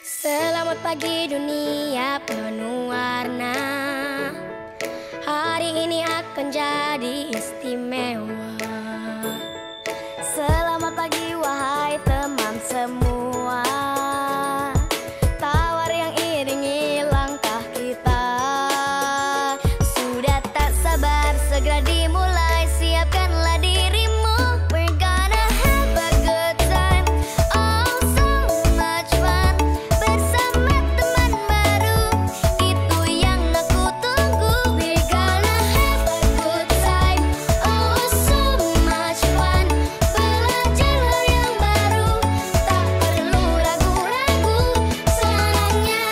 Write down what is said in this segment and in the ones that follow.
Selamat pagi dunia penuh warna. Hari ini akan jadi istimewa. Selamat pagi wahai teman semua. Tawar yang iringi langkah kita. Sudah tak sabar segera dimulai. Siapkanlah dirimu. We're gonna have a good time. Oh so much fun. Bersama teman baru, itu yang aku tunggu. We're gonna have a good time. Oh so much fun. Belajar hal yang baru, tak perlu ragu-ragu. Senangnya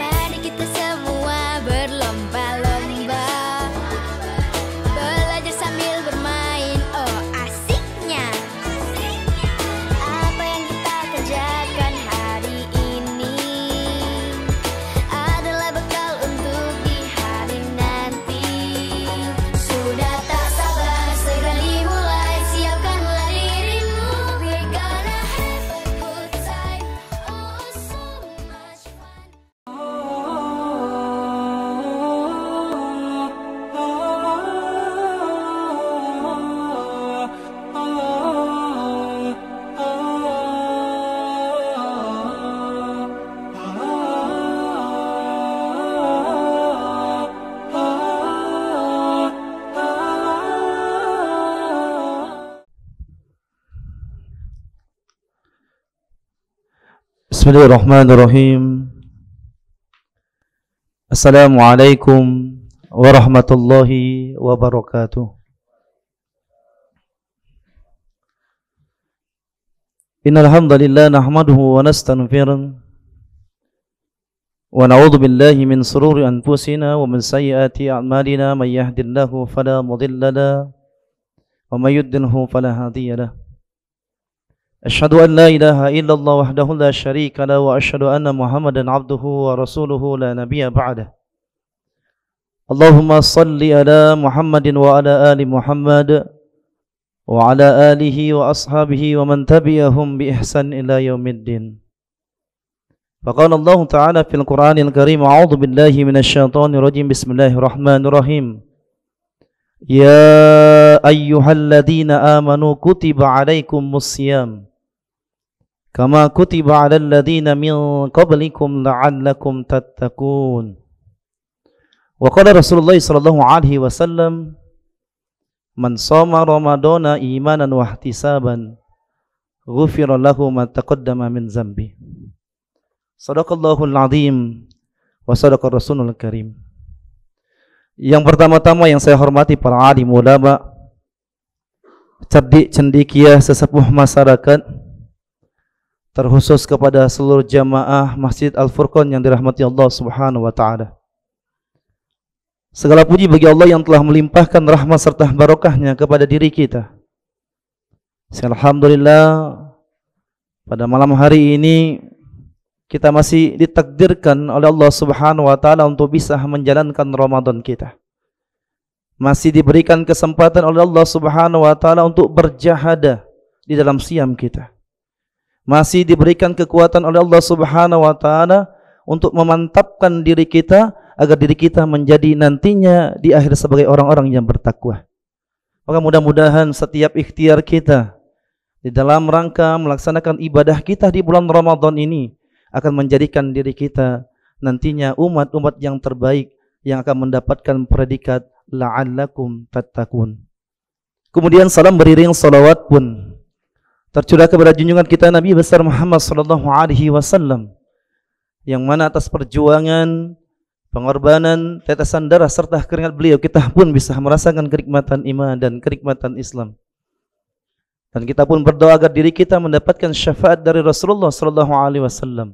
mari kita semua berlomba-lomba. Belajar sambil bermain, oh asiknya. Apa yang kita kerjakan hari ini adalah bekal untuk di hari nanti. Sudah tak sabar segera dimulai. Siapkanlah dirimu. We're gonna have a good time. Oh so much fun. Bismillahirrahmanirrahim. Assalamualaikum warahmatullahi wabarakatuh. Innal hamdalillah nahmaduhu wa nastaghfiruh wa na'udzu billahi min shururi anfusina wa min sayyiati a'malina. May yahdihillahu fala mudilla lahu wa may yudlilhu fala hadiya lahu. Asyhadu an la ilaha illallah wahdahu la syarika lahu wa asyhadu anna Muhammadan abduhu wa rasuluhu la nabiyya ba'dah. Allahumma salli ala Muhammadin wa ala ali Muhammad wa ala alihi wa ashabihi wa man tabi'ahum bi ihsan ila yaumiddin. Faqala Allah Ta'ala fil Qur'anil Karim, a'udzu billahi minasy syaithanir rajim. Bismillahirrahmanirrahim. Ya ayyuhalladzina amanu kutiba 'alaikumus shiyam kama kutiba 'alal ladzina min qablikum la'allakum tattaqun. Wa qala Rasulullah sallallahu alaihi wasallam, man shoma ramadhana imanan wa ihtisaban ghufira lahu ma taqaddama min dzambi. Shadaqallahul azim wa shadaqar rasulul karim. Yang pertama-tama yang saya hormati para alim ulama, cerdik cendekia sesepuh masyarakat, terkhusus kepada seluruh jamaah Masjid Al-Furqan yang dirahmati Allah Subhanahu wa taala. Segala puji bagi Allah yang telah melimpahkan rahmat serta barokahnya kepada diri kita. Alhamdulillah, pada malam hari ini kita masih ditakdirkan oleh Allah Subhanahu wa taala untuk bisa menjalankan Ramadan kita. Masih diberikan kesempatan oleh Allah Subhanahu wa taala untuk berjahadah di dalam siam kita. Masih diberikan kekuatan oleh Allah Subhanahu wa taala untuk memantapkan diri kita agar diri kita menjadi nantinya di akhir sebagai orang-orang yang bertakwa. Maka mudah-mudahan setiap ikhtiar kita di dalam rangka melaksanakan ibadah kita di bulan Ramadan ini akan menjadikan diri kita nantinya umat-umat yang terbaik yang akan mendapatkan predikat la'allakum tattaqun. Kemudian salam beriring salawat pun tercurah kepada junjungan kita Nabi besar Muhammad sallallahu alaihi wasallam, yang mana atas perjuangan, pengorbanan, tetesan darah serta keringat beliau kita pun bisa merasakan kenikmatan iman dan kenikmatan Islam. Dan kita pun berdoa agar diri kita mendapatkan syafaat dari Rasulullah sallallahu alaihi wasallam.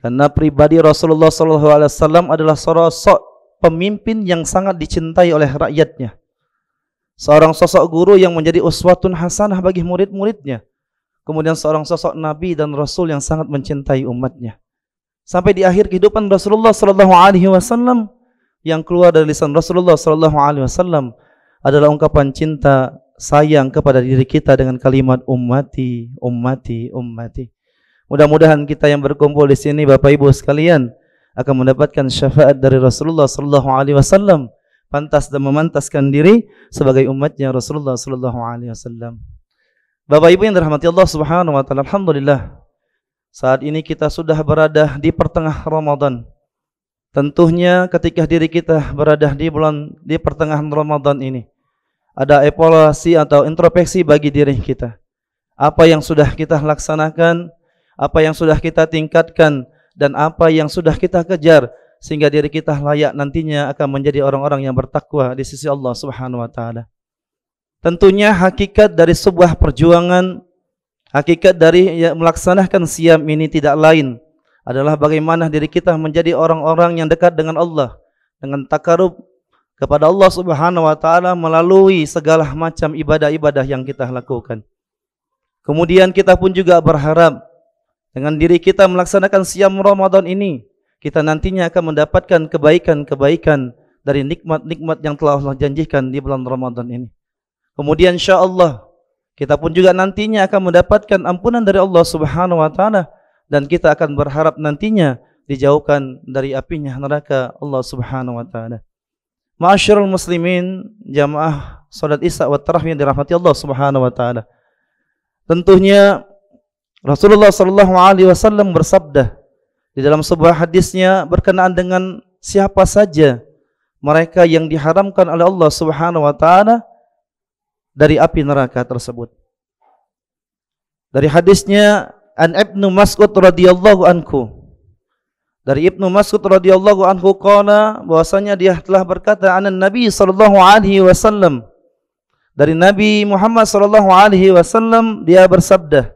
Karena pribadi Rasulullah sallallahu alaihi wasallam adalah sosok pemimpin yang sangat dicintai oleh rakyatnya. Seorang sosok guru yang menjadi uswatun hasanah bagi murid-muridnya. Kemudian seorang sosok nabi dan rasul yang sangat mencintai umatnya. Sampai di akhir kehidupan Rasulullah sallallahu alaihi wasallam, yang keluar dari lisan Rasulullah sallallahu alaihi wasallam adalah ungkapan cinta sayang kepada diri kita dengan kalimat ummati, ummati, ummati. Mudah-mudahan kita yang berkumpul di sini Bapak Ibu sekalian akan mendapatkan syafaat dari Rasulullah sallallahu alaihi wasallam, pantas dan memantaskan diri sebagai umatnya Rasulullah sallallahu alaihi wasallam. Bapak Ibu yang dirahmati Allah Subhanahu wa taala, alhamdulillah saat ini kita sudah berada di pertengahan Ramadan. Tentunya ketika diri kita berada di pertengahan Ramadan ini, ada evaluasi atau introspeksi bagi diri kita. Apa yang sudah kita laksanakan, apa yang sudah kita tingkatkan, dan apa yang sudah kita kejar sehingga diri kita layak nantinya akan menjadi orang-orang yang bertakwa di sisi Allah Subhanahu wa taala. Tentunya hakikat dari sebuah perjuangan, hakikat dari melaksanakan siam ini tidak lain adalah bagaimana diri kita menjadi orang-orang yang dekat dengan Allah, dengan takarub kepada Allah Subhanahu wa taala melalui segala macam ibadah-ibadah yang kita lakukan. Kemudian kita pun juga berharap dengan diri kita melaksanakan siam Ramadan ini, kita nantinya akan mendapatkan kebaikan-kebaikan dari nikmat-nikmat yang telah Allah janjikan di bulan Ramadan ini. Kemudian insyaallah kita pun juga nantinya akan mendapatkan ampunan dari Allah Subhanahu wa taala, dan kita akan berharap nantinya dijauhkan dari apinya neraka Allah Subhanahu wa taala. Ma'asyiral muslimin, jamaah salat Isya wa Tarawih yang dirahmati Allah Subhanahu wa taala. Tentunya Rasulullah sallallahu alaihi wasallam bersabda di dalam sebuah hadisnya berkenaan dengan siapa saja mereka yang diharamkan oleh Allah Subhanahu wa taala dari api neraka tersebut. Dari hadisnya an Ibnu Mas'ud radhiyallahu anhu. Dari Ibnu Mas'ud radhiyallahu anhu qala, bahwasanya dia telah berkata anan Nabi sallallahu alaihi wasallam, dari Nabi Muhammad sallallahu alaihi wasallam dia bersabda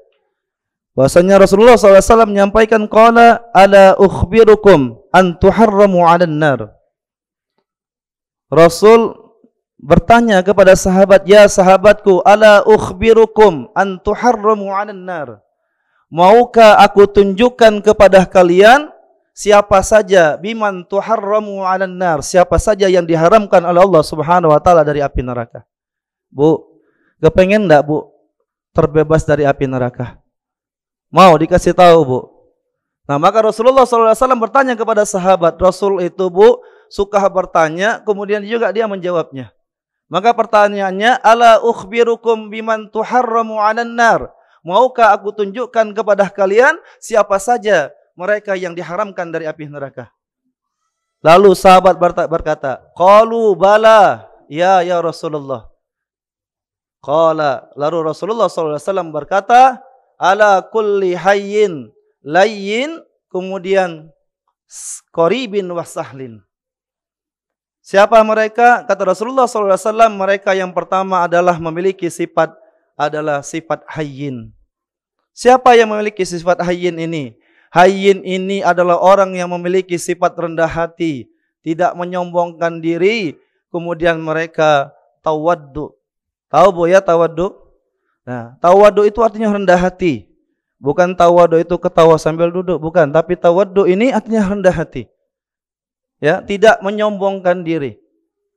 bahwasanya Rasulullah sallallahu alaihi wasallam menyampaikan qala ala ukhbirukum an tuharramu 'alan nar. Rasul bertanya kepada sahabat, ya sahabatku, ala ukhbirukum an tuharramu 'alan nar. Maukah aku tunjukkan kepada kalian siapa saja biman tuharramu 'alan nar, siapa saja yang diharamkan oleh Allah Subhanahu wa taala dari api neraka. Bu, kepengen enggak Bu terbebas dari api neraka? Mau dikasih tahu Bu? Nah, maka Rasulullah SAW bertanya kepada sahabat. Rasul itu Bu suka bertanya, kemudian juga dia menjawabnya. Maka pertanyaannya, ala ukhbirukum biman tuharramu 'alan nar. Maukah aku tunjukkan kepada kalian siapa saja mereka yang diharamkan dari api neraka? Lalu sahabat berkata, qalu bala, ya Rasulullah. Qala, lalu Rasulullah SAW berkata, ala kulli hayyin layyin, kemudian qaribin wa sahlin. Siapa mereka? Kata Rasulullah SAW, mereka yang pertama adalah memiliki sifat hayyin. Siapa yang memiliki sifat hayyin ini? Hayyin ini adalah orang yang memiliki sifat rendah hati, tidak menyombongkan diri, kemudian mereka tawaddu. Tahu Bu ya tawaddu? Nah, tawaddu itu artinya rendah hati. Bukan tawaddu itu ketawa sambil duduk, bukan, tapi tawaddu ini artinya rendah hati. Ya, tidak menyombongkan diri.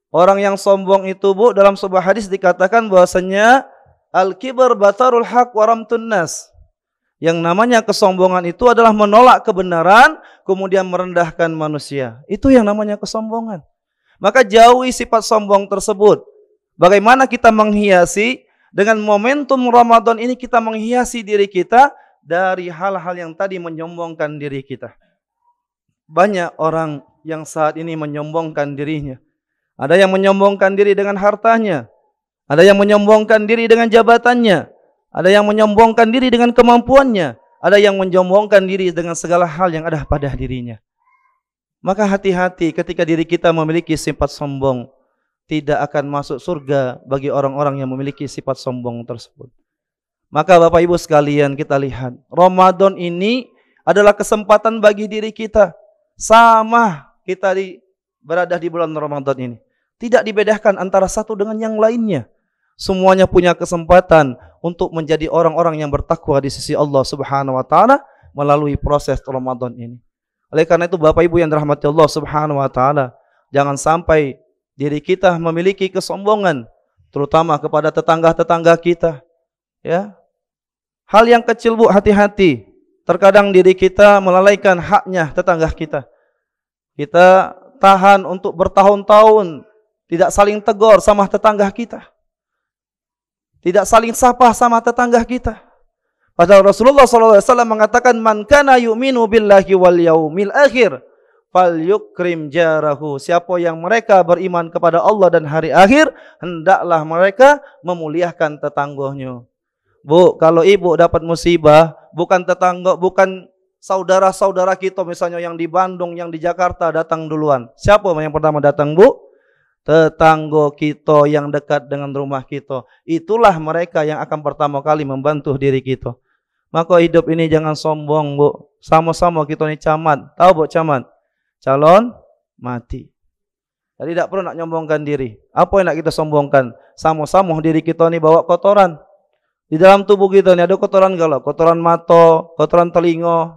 Orang yang sombong itu Bu, dalam sebuah hadis dikatakan bahwasanya al-kibar batarul haq wa ramtun nas. Yang namanya kesombongan itu adalah menolak kebenaran, kemudian merendahkan manusia. Itu yang namanya kesombongan. Maka jauhi sifat sombong tersebut. Bagaimana kita menghiasi dengan momentum Ramadan ini, kita menghiasi diri kita dari hal-hal yang tadi menyombongkan diri kita. Banyak orang yang saat ini menyombongkan dirinya. Ada yang menyombongkan diri dengan hartanya. Ada yang menyombongkan diri dengan jabatannya. Ada yang menyombongkan diri dengan kemampuannya. Ada yang menyombongkan diri dengan segala hal yang ada pada dirinya. Maka hati-hati ketika diri kita memiliki sifat sombong. Tidak akan masuk surga bagi orang-orang yang memiliki sifat sombong tersebut. Maka Bapak Ibu sekalian, kita lihat Ramadan ini adalah kesempatan bagi diri kita. Sama kita berada di bulan Ramadan ini. Tidak dibedakan antara satu dengan yang lainnya. Semuanya punya kesempatan untuk menjadi orang-orang yang bertakwa di sisi Allah Subhanahu wa taala melalui proses Ramadan ini. Oleh karena itu Bapak Ibu yang dirahmati Allah Subhanahu wa taala, Jangan sampai diri kita memiliki kesombongan, terutama kepada tetangga-tetangga kita. Ya, hal yang kecil Bu, hati-hati. Terkadang diri kita melalaikan haknya tetangga kita. Kita tahan untuk bertahun-tahun tidak saling tegur sama tetangga kita, tidak saling sapa sama tetangga kita. Padahal Rasulullah SAW mengatakan, man kana yu'minu billahi wal yaumil akhir falyukrim jarahu. Siapa yang mereka beriman kepada Allah dan hari akhir, hendaklah mereka memuliakan tetangganya. Bu, kalau ibu dapat musibah, bukan tetangga, bukan saudara-saudara kita misalnya yang di Bandung, yang di Jakarta datang duluan. Siapa yang pertama datang, Bu? Tetangga kita yang dekat dengan rumah kita. Itulah mereka yang akan pertama kali membantu diri kita. Maka hidup ini jangan sombong, Bu. Sama-sama kita ini camat. Tahu Bu camat? Calon mati. Jadi tidak perlu nak nyombongkan diri. Apa yang nak kita sombongkan? Sama-sama diri kita ini bawa kotoran. Di dalam tubuh kita ini ada kotoran galak, kotoran mata, kotoran telinga,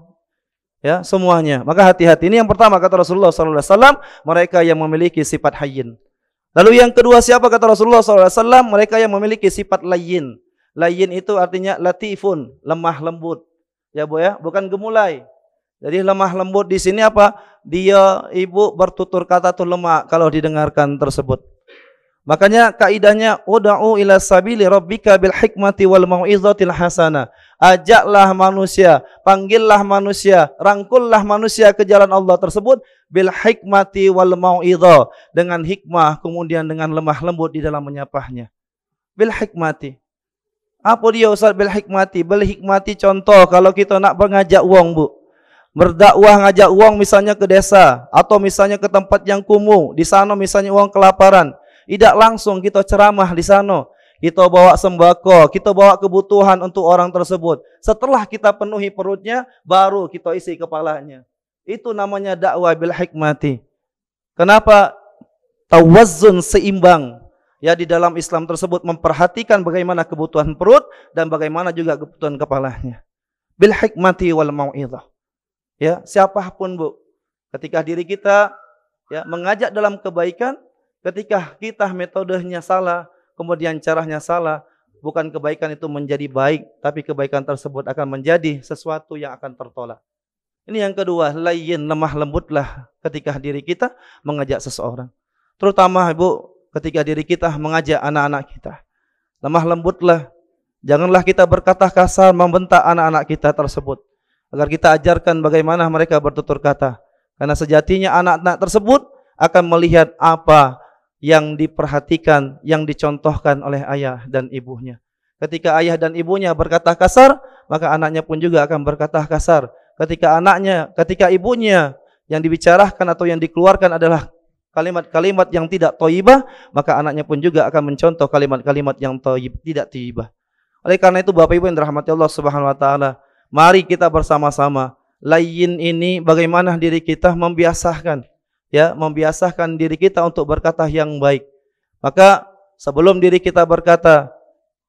ya semuanya. Maka hati-hati. Ini yang pertama kata Rasulullah SAW, mereka yang memiliki sifat hayyin. Lalu yang kedua siapa kata Rasulullah SAW? Mereka yang memiliki sifat layyin. Layyin itu artinya latifun, lemah lembut. Ya Bu ya, bukan gemulai. Jadi lemah lembut di sini apa? Dia ibu bertutur kata itu lemah kalau didengarkan tersebut. Makanya kaidahnya ud'u ila sabili rabbika bil hikmati wal mau'izatil hasanah. Ajaklah manusia, panggillah manusia, rangkullah manusia ke jalan Allah tersebut bil hikmati wal mau'izah, dengan hikmah kemudian dengan lemah lembut di dalam menyapahnya. Bil hikmati. Apa dia Ustaz bil hikmati? Bil hikmati contoh kalau kita nak mengajak wong, Bu. Berdakwah ngajak wong misalnya ke desa atau misalnya ke tempat yang kumuh, di sana misalnya wong kelaparan. Tidak langsung kita ceramah di sana. Kita bawa sembako, kita bawa kebutuhan untuk orang tersebut. Setelah kita penuhi perutnya, baru kita isi kepalanya. Itu namanya dakwah bil hikmati. Kenapa? Tawazzun, seimbang. Ya, di dalam Islam tersebut memperhatikan bagaimana kebutuhan perut dan bagaimana juga kebutuhan kepalanya. Bil hikmati wal mau'izah. Ya, siapapun Bu, ketika diri kita ya mengajak dalam kebaikan, ketika kita metodenya salah, kemudian caranya salah, bukan kebaikan itu menjadi baik, tapi kebaikan tersebut akan menjadi sesuatu yang akan tertolak. Ini yang kedua, layyin, lemah lembutlah ketika diri kita mengajak seseorang. Terutama Ibu, ketika diri kita mengajak anak-anak kita. Lemah lembutlah, janganlah kita berkata kasar membentak anak-anak kita tersebut. Agar kita ajarkan bagaimana mereka bertutur kata. Karena sejatinya anak-anak tersebut akan melihat apa yang diperhatikan, yang dicontohkan oleh ayah dan ibunya. Ketika ayah dan ibunya berkata kasar, maka anaknya pun juga akan berkata kasar. Ketika ibunya yang dibicarakan atau yang dikeluarkan adalah kalimat-kalimat yang tidak thayyibah, maka anaknya pun juga akan mencontoh kalimat-kalimat yang tidak thayyibah. Oleh karena itu Bapak Ibu yang dirahmati Allah Subhanahu wa taala, mari kita bersama-sama layyin ini bagaimana diri kita membiasakan diri kita untuk berkata yang baik. Maka sebelum diri kita berkata,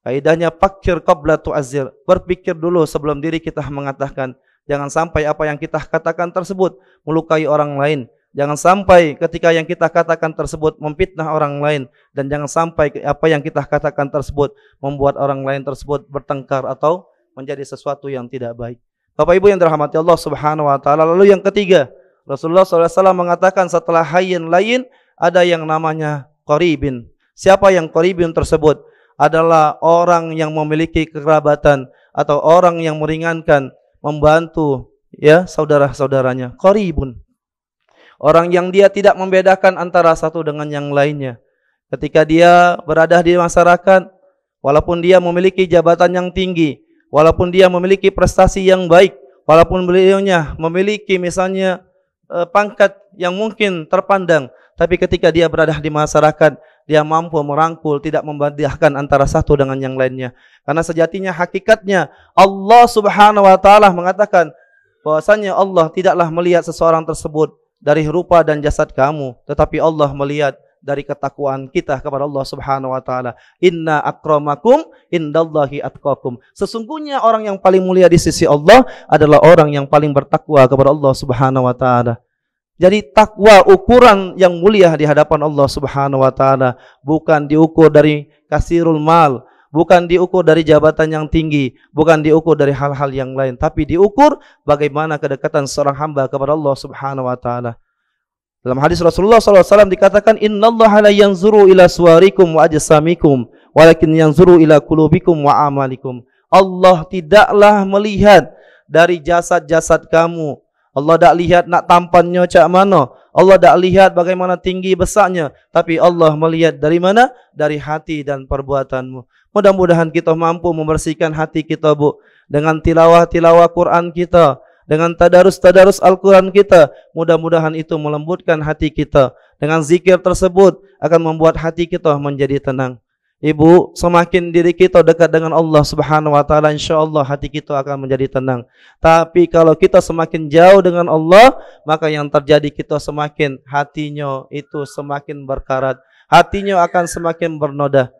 kaidahnya fakir qabla tu'azzir, berpikir dulu sebelum diri kita mengatakan. Jangan sampai apa yang kita katakan tersebut melukai orang lain. Jangan sampai ketika yang kita katakan tersebut memfitnah orang lain, dan jangan sampai apa yang kita katakan tersebut membuat orang lain tersebut bertengkar atau menjadi sesuatu yang tidak baik. Bapak Ibu yang dirahmati Allah Subhanahu wa taala, lalu yang ketiga, Rasulullah SAW mengatakan setelah hayyin layyin ada yang namanya qaribin. Siapa yang qaribin tersebut? Adalah orang yang memiliki kekerabatan atau orang yang meringankan, membantu ya saudara-saudaranya. Qaribun. Orang yang dia tidak membedakan antara satu dengan yang lainnya. Ketika dia berada di masyarakat, walaupun dia memiliki jabatan yang tinggi, walaupun dia memiliki prestasi yang baik, walaupun beliaunya memiliki misalnya pangkat yang mungkin terpandang, tapi ketika dia berada di masyarakat, dia mampu merangkul, tidak membedakan antara satu dengan yang lainnya. Karena sejatinya hakikatnya Allah Subhanahu wa taala mengatakan bahwasanya Allah tidaklah melihat seseorang tersebut dari rupa dan jasad kamu, tetapi Allah melihat dari ketakwaan kita kepada Allah Subhanahu wa taala. Inna akramakum indallahi atqakum. Sesungguhnya orang yang paling mulia di sisi Allah adalah orang yang paling bertakwa kepada Allah Subhanahu wa taala. Jadi takwa ukuran yang mulia di hadapan Allah Subhanahu wa taala, bukan diukur dari kasirul mal, bukan diukur dari jabatan yang tinggi, bukan diukur dari hal-hal yang lain, tapi diukur bagaimana kedekatan seorang hamba kepada Allah Subhanahu wa taala. Dalam hadis Rasulullah SAW dikatakan, innallaha la yanzuru ila suwarikum wa ajsamikum, walakin yanzuru ila qulubikum wa amalikum. Allah tidaklah melihat dari jasad-jasad kamu. Allah tak lihat nak tampannya cak mana. Allah tak lihat bagaimana tinggi besarnya. Tapi Allah melihat dari mana? Dari hati dan perbuatanmu. Mudah-mudahan kita mampu membersihkan hati kita, Bu. Dengan tilawah-tilawah Quran kita. Dengan tadarus-tadarus Al-Quran kita. Mudah-mudahan itu melembutkan hati kita. Dengan zikir tersebut akan membuat hati kita menjadi tenang. Ibu, semakin diri kita dekat dengan Allah Subhanahu wa taala, insyaallah hati kita akan menjadi tenang. Tapi kalau kita semakin jauh dengan Allah, maka yang terjadi kita semakin hatinya itu semakin berkarat. Hatinya akan semakin bernoda.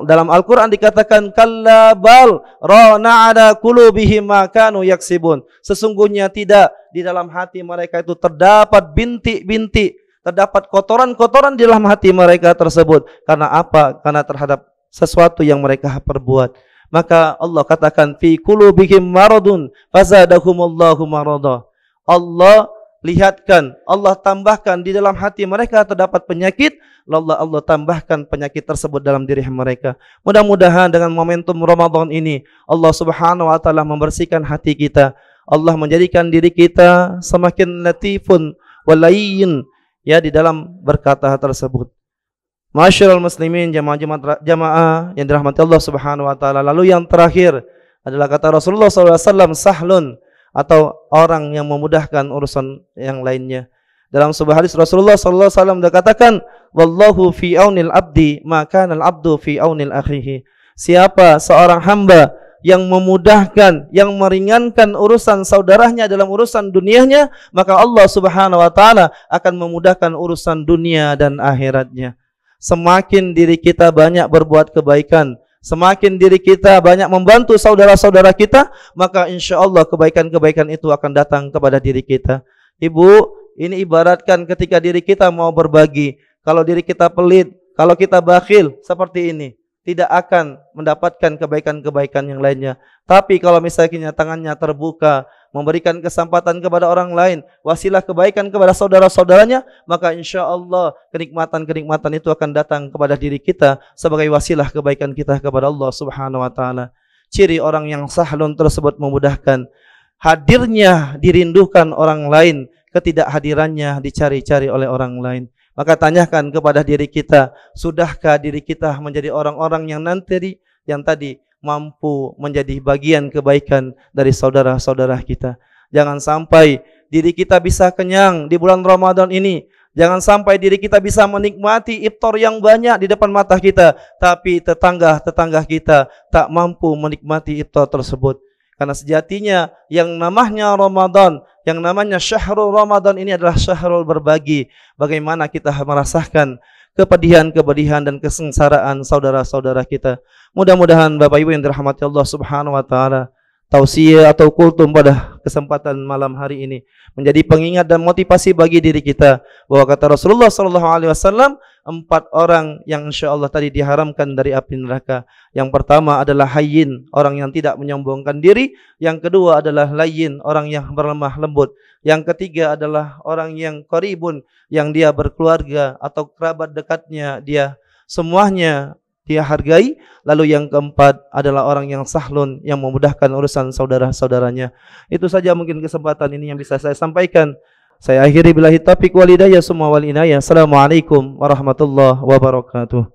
Dalam Al-Qur'an dikatakan kalla bal rana ala qulubihim ma kanu yaksibun. Sesungguhnya tidak, di dalam hati mereka itu terdapat bintik-bintik. Terdapat kotoran-kotoran di dalam hati mereka tersebut. Karena apa? Karena terhadap sesuatu yang mereka perbuat. Maka Allah katakan fi qulubihim maradun fazadahumullahu marada. Allah lihatkan, Allah tambahkan di dalam hati mereka terdapat penyakit, lalu Allah tambahkan penyakit tersebut dalam diri mereka. Mudah-mudahan dengan momentum Ramadan ini Allah Subhanahu wa taala membersihkan hati kita. Allah menjadikan diri kita semakin latifun walayyin, ya, di dalam berkata tersebut. Masyarul muslimin, jamaah yang dirahmati Allah Subhanahu wa taala. Lalu yang terakhir adalah kata Rasulullah SAW, sahlun, atau orang yang memudahkan urusan yang lainnya. Dalam sebuah hadis Rasulullah SAW katakan, wallahu fi aunil abdi maka al abdu fi aunil akhihi. Siapa seorang hamba yang memudahkan, yang meringankan urusan saudaranya dalam urusan dunianya, maka Allah Subhanahu wa taala akan memudahkan urusan dunia dan akhiratnya. Semakin diri kita banyak berbuat kebaikan, semakin diri kita banyak membantu saudara-saudara kita, maka insyaallah kebaikan-kebaikan itu akan datang kepada diri kita. Ibu, ini ibaratkan ketika diri kita mau berbagi. Kalau diri kita pelit, kalau kita bakhil seperti ini, tidak akan mendapatkan kebaikan-kebaikan yang lainnya. Tapi kalau misalnya tangannya terbuka, memberikan kesempatan kepada orang lain, wasilah kebaikan kepada saudara-saudaranya, maka insya Allah kenikmatan-kenikmatan itu akan datang kepada diri kita sebagai wasilah kebaikan kita kepada Allah Subhanahu wa taala. Ciri orang yang sahlun tersebut memudahkan. Hadirnya dirindukan orang lain, ketidakhadirannya dicari-cari oleh orang lain. Maka tanyakan kepada diri kita, sudahkah diri kita menjadi orang-orang yang tadi mampu menjadi bagian kebaikan dari saudara-saudara kita. Jangan sampai diri kita bisa kenyang di bulan Ramadan ini. Jangan sampai diri kita bisa menikmati iftar yang banyak di depan mata kita, tapi tetangga-tetangga kita tak mampu menikmati iftar tersebut. Karena sejatinya yang namanya Ramadan, yang namanya syahrul Ramadan ini adalah syahrul berbagi. Bagaimana kita merasakan kepedihan-kepedihan dan kesengsaraan saudara-saudara kita. Mudah-mudahan Bapak Ibu yang dirahmati Allah Subhanahu wa taala, tausiah atau kultum pada kesempatan malam hari ini menjadi pengingat dan motivasi bagi diri kita bahwa kata Rasulullah SAW, 4 orang yang insyaallah tadi diharamkan dari api neraka. Yang pertama adalah hayyin, orang yang tidak menyombongkan diri. Yang kedua adalah layyin, orang yang berlemah lembut. Yang ketiga adalah orang yang qaribun, yang dia berkeluarga atau kerabat dekatnya dia semuanya dia hargai. Lalu yang keempat adalah orang yang sahlun, yang memudahkan urusan saudara-saudaranya. Itu saja mungkin kesempatan ini yang bisa saya sampaikan. Saya akhiri billahi taufiq wal hidayah summa wal inayah. Assalamualaikum warahmatullahi wabarakatuh.